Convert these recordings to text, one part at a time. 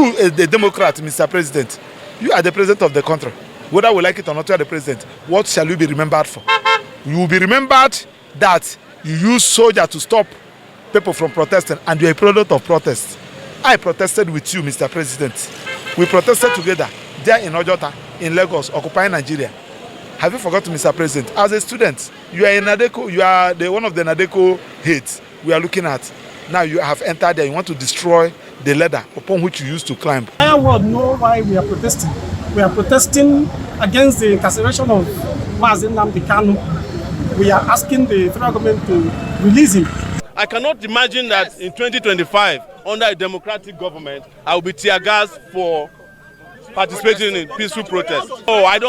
You, the Democrat, Mr. President, you are the president of the country. Whether we like it or not, you are the president. What shall you be remembered for? You will be remembered that you used soldiers to stop people from protesting, and you are a product of protest. I protested with you, Mr. President. We protested together there in Ojota, in Lagos, occupying Nigeria. Have you forgotten, Mr. President? As a student, you are in Nadeko, you are one of the Nadeko heads we are looking at. Now you have entered there, you want to destroy the ladder upon which you used to climb. The entire world know why we are protesting. We are protesting against the incarceration of Nnamdi Kanu. We are asking the federal government to release him. I cannot imagine that in 2025, under a democratic government, I will be tear gassed for participating in peaceful protests. Oh, I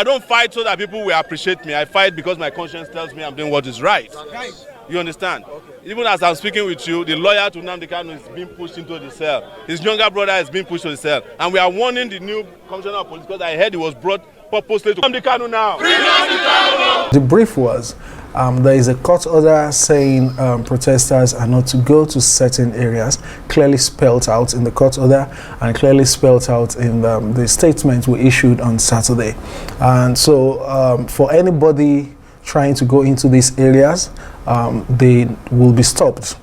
don't fight so that people will appreciate me. I fight because my conscience tells me I'm doing what is right. You understand? Even as I'm speaking with you, the lawyer to Nnamdi Kanu is being pushed into the cell. His younger brother is being pushed to the cell. And we are warning the new commissioner of police because I heard he was brought purposely to Nnamdi Kanu now. The brief was, there is a court order saying protesters are not to go to certain areas, clearly spelled out in the court order and clearly spelled out in the statement we issued on Saturday. And so for anybody trying to go into these areas, they will be stopped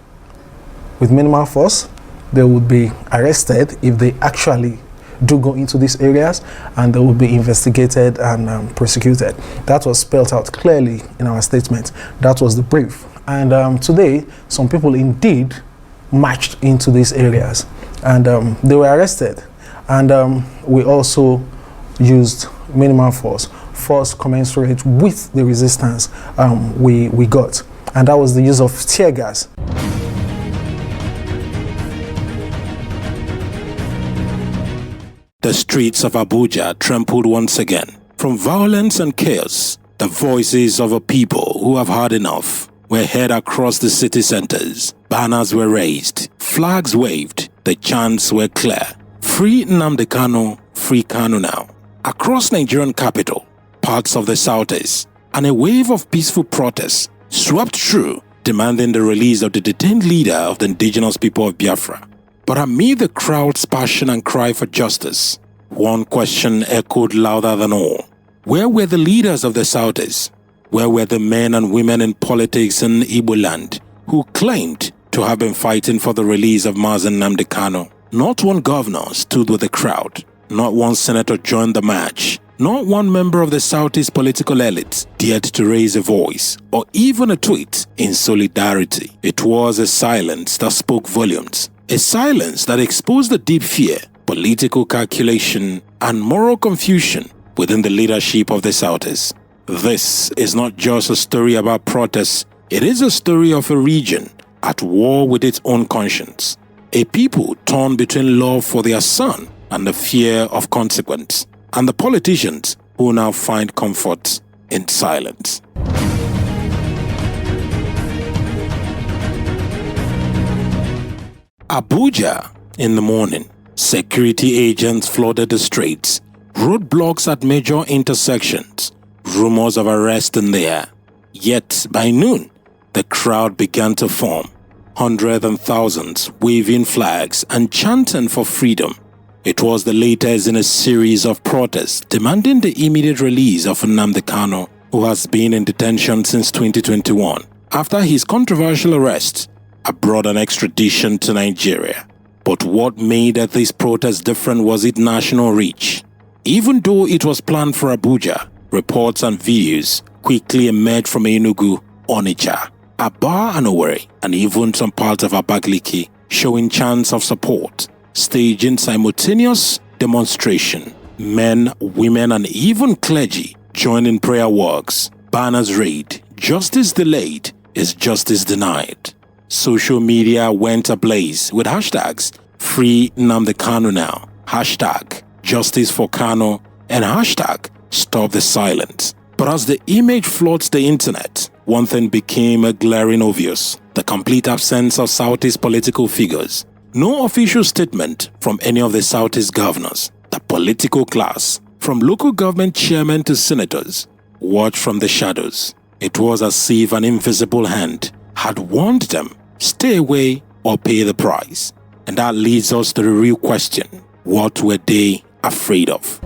with minimal force. They will be arrested if they actually do go into these areas, and they will be investigated and prosecuted. That was spelled out clearly in our statement. That was the brief. And today, some people indeed marched into these areas, and they were arrested. And we also used minimal force commensurate with the resistance we got. And that was the use of tear gas. The streets of Abuja trembled once again. From violence and chaos, the voices of a people who have had enough were heard across the city centers. Banners were raised, flags waved, the chants were clear. Free Nnamdi Kanu, free Kanu now. Across Nigerian capital, parts of the southeast, and a wave of peaceful protests swept through, demanding the release of the detained leader of the indigenous people of Biafra. But amid the crowd's passion and cry for justice, one question echoed louder than all. Where were the leaders of the Southeast? Where were the men and women in politics in Igbo land who claimed to have been fighting for the release of Nnamdi Kanu? Not one governor stood with the crowd. Not one senator joined the march. Not one member of the Southeast political elite dared to raise a voice or even a tweet in solidarity. It was a silence that spoke volumes. A silence that exposed the deep fear, political calculation, and moral confusion within the leadership of the Southeast. This is not just a story about protests, it is a story of a region at war with its own conscience. A people torn between love for their son and the fear of consequence, and the politicians who now find comfort in silence. Abuja in the morning. Security agents flooded the streets, roadblocks at major intersections, rumors of arrest in the air. Yet by noon, the crowd began to form, hundreds and thousands waving flags and chanting for freedom. It was the latest in a series of protests demanding the immediate release of Nnamdi Kanu, who has been in detention since 2021 after his controversial arrest abroad and extradition to Nigeria. But what made this protest different was its national reach. Even though it was planned for Abuja, reports and videos quickly emerged from Enugu, Onitsha, Aba and Owerri, and even some parts of Abakaliki, showing chants of support, staging simultaneous demonstration. Men, women, and even clergy joined in prayer works. Banners read, "Justice delayed is justice denied." Social media went ablaze with hashtags Free Nnamdi Kanu now, hashtag Justice for Kanu, and hashtag Stop the Silence. But as the image floods the internet, one thing became glaring obvious: the complete absence of Southeast political figures. No official statement from any of the Southeast governors. The political class, from local government chairmen to senators, watched from the shadows. It was as if an invisible hand had warned them, stay away or pay the price. And that leads us to the real question. What were they afraid of?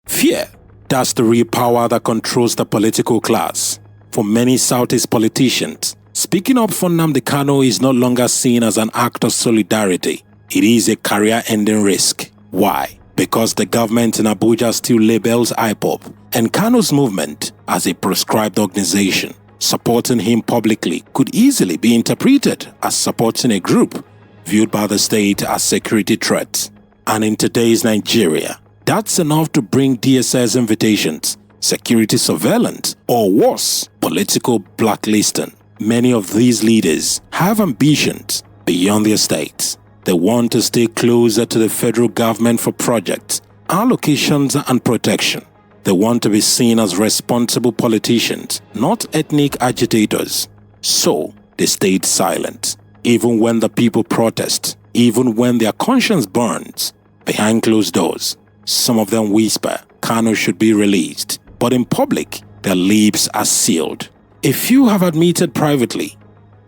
Fear. That's the real power that controls the political class. For many Southeast politicians, speaking up for Nnamdi Kanu is no longer seen as an act of solidarity. It is a career-ending risk. Why? Because the government in Abuja still labels IPOB and Kanu's movement as a proscribed organization. Supporting him publicly could easily be interpreted as supporting a group viewed by the state as security threats. And in today's Nigeria, that's enough to bring DSS invitations, security surveillance, or worse, political blacklisting. Many of these leaders have ambitions beyond their states. They want to stay closer to the federal government for projects, allocations, and protection. They want to be seen as responsible politicians, not ethnic agitators. So, they stayed silent. Even when the people protest, even when their conscience burns, behind closed doors, some of them whisper Kanu should be released. But in public, their lips are sealed. A few have admitted privately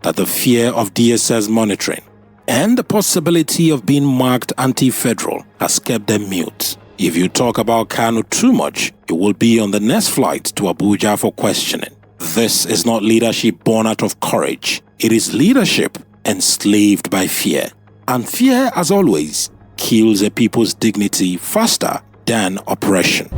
that the fear of DSS monitoring and the possibility of being marked anti-federal has kept them mute. If you talk about Kanu too much, you will be on the next flight to Abuja for questioning. This is not leadership born out of courage. It is leadership enslaved by fear. And fear, as always, kills a people's dignity faster than oppression.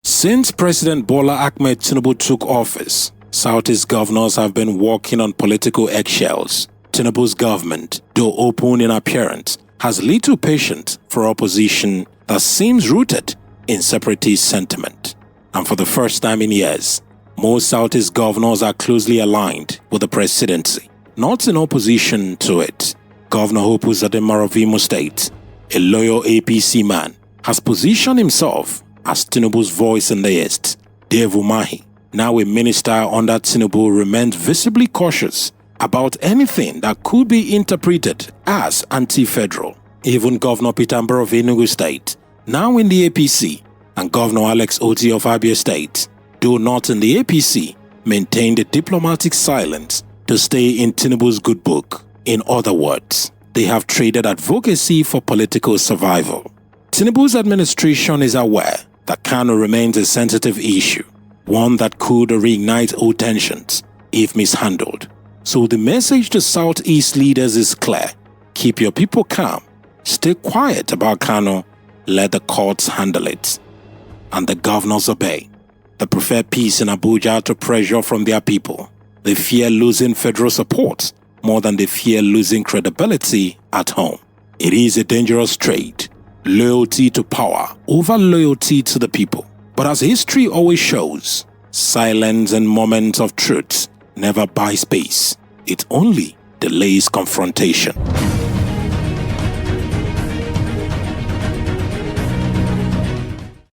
Since President Bola Ahmed Tinubu took office, Southeast governors have been walking on political eggshells. Tinubu's government, though open in appearance, has little patience for opposition that seems rooted in separatist sentiment. And for the first time in years, most Southeast governors are closely aligned with the presidency, not in opposition to it. Governor Hope Uzodinma of Imo State, a loyal APC man, has positioned himself as Tinubu's voice in the East. Dave Umahi, now a minister under Tinubu, remained visibly cautious about anything that could be interpreted as anti-federal. Even Governor Peter Mbah of Enugu State, now in the APC, and Governor Alex Oti of Abia State, though not in the APC, maintained a diplomatic silence to stay in Tinubu's good book. In other words, they have traded advocacy for political survival. Tinubu's administration is aware that Kanu remains a sensitive issue, one that could reignite old tensions if mishandled. So the message to Southeast leaders is clear. Keep your people calm, stay quiet about Kanu, let the courts handle it. And the governors obey. They prefer peace in Abuja to pressure from their people. They fear losing federal support more than they fear losing credibility at home. It is a dangerous trade. Loyalty to power over loyalty to the people. But as history always shows, silence and moments of truth never buy space. It only delays confrontation.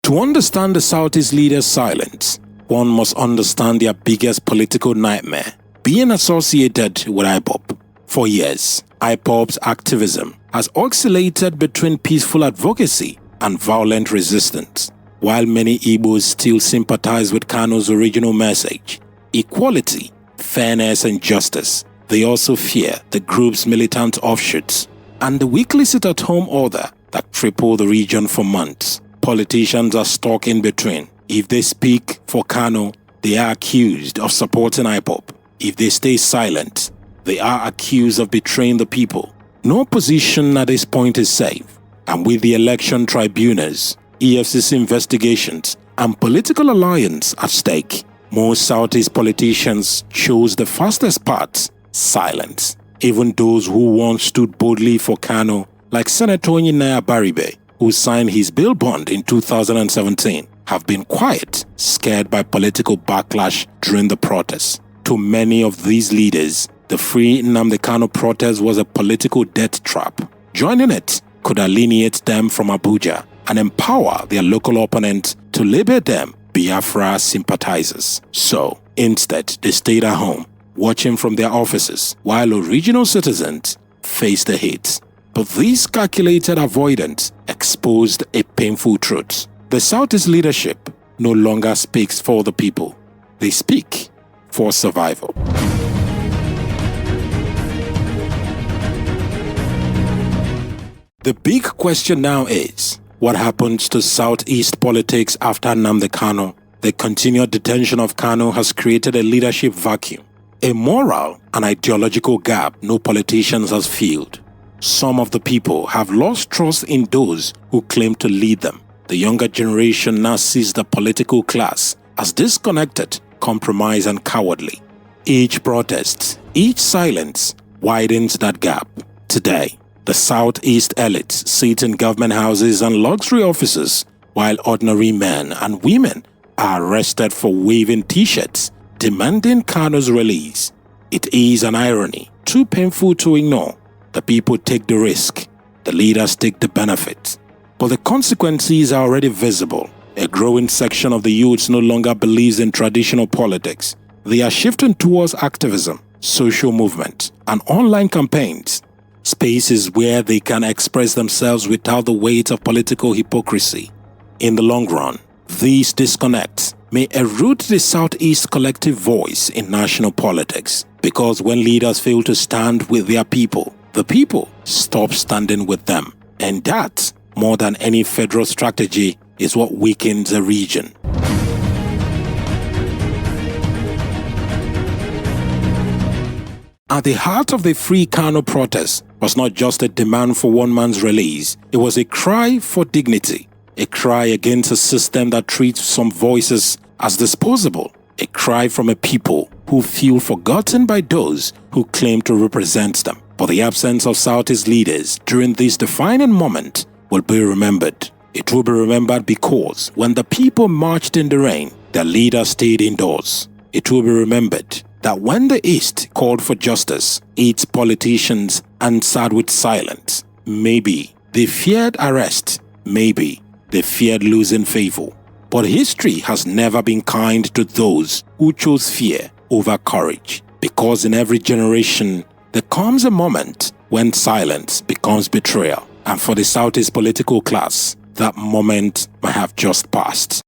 To understand the Southeast leaders' silence, one must understand their biggest political nightmare, being associated with IPOB. For years, IPOB's activism has oscillated between peaceful advocacy and violent resistance. While many Igbos still sympathize with Kanu's original message, equality, fairness and justice, they also fear the group's militant offshoots and the weekly sit-at-home order that crippled the region for months. Politicians are stuck in between. If they speak for Kanu, they are accused of supporting IPOB. If they stay silent, they are accused of betraying the people. No position at this point is safe. And with the election tribunals, EFCC investigations, and political alliance at stake, most Southeast politicians chose the fastest path, silence. Even those who once stood boldly for Kanu, like Senator Onyinaya Baribe, who signed his bail bond in 2017, have been quiet, scared by political backlash during the protests. To many of these leaders, the Free Nnamdi Kanu protest was a political death trap. Joining it could alienate them from Abuja and empower their local opponents to label them Biafra sympathizers. So, instead, they stayed at home, watching from their offices, while original citizens faced the hate. But this calculated avoidance exposed a painful truth. The Southeast leadership no longer speaks for the people. They speak for survival. The big question now is, what happens to Southeast politics after Nnamdi Kanu? The continued detention of Kanu has created a leadership vacuum, a moral and ideological gap no politicians has filled. Some of the people have lost trust in those who claim to lead them. The younger generation now sees the political class as disconnected, compromised and cowardly. Each protest, each silence widens that gap. Today, the Southeast elites sit in government houses and luxury offices, while ordinary men and women are arrested for waving t-shirts demanding Kanu's release. It is an irony too painful to ignore. The people take the risk, the leaders take the benefit. But the consequences are already visible. A growing section of the youths no longer believes in traditional politics. They are shifting towards activism, social movement, and online campaigns. Spaces where they can express themselves without the weight of political hypocrisy. In the long run, these disconnects may erode the Southeast collective voice in national politics, because when leaders fail to stand with their people, the people stop standing with them. And that, more than any federal strategy, is what weakens a region. At the heart of the Free Kanu protest was not just a demand for one man's release, it was a cry for dignity, a cry against a system that treats some voices as disposable, a cry from a people who feel forgotten by those who claim to represent them. But the absence of Southeast leaders during this defining moment will be remembered. It will be remembered because when the people marched in the rain, their leaders stayed indoors. It will be remembered that when the East called for justice, its politicians answered with silence. Maybe they feared arrest, maybe they feared losing favor. But history has never been kind to those who chose fear over courage, because in every generation there comes a moment when silence becomes betrayal. And for the Southeast political class, that moment might have just passed.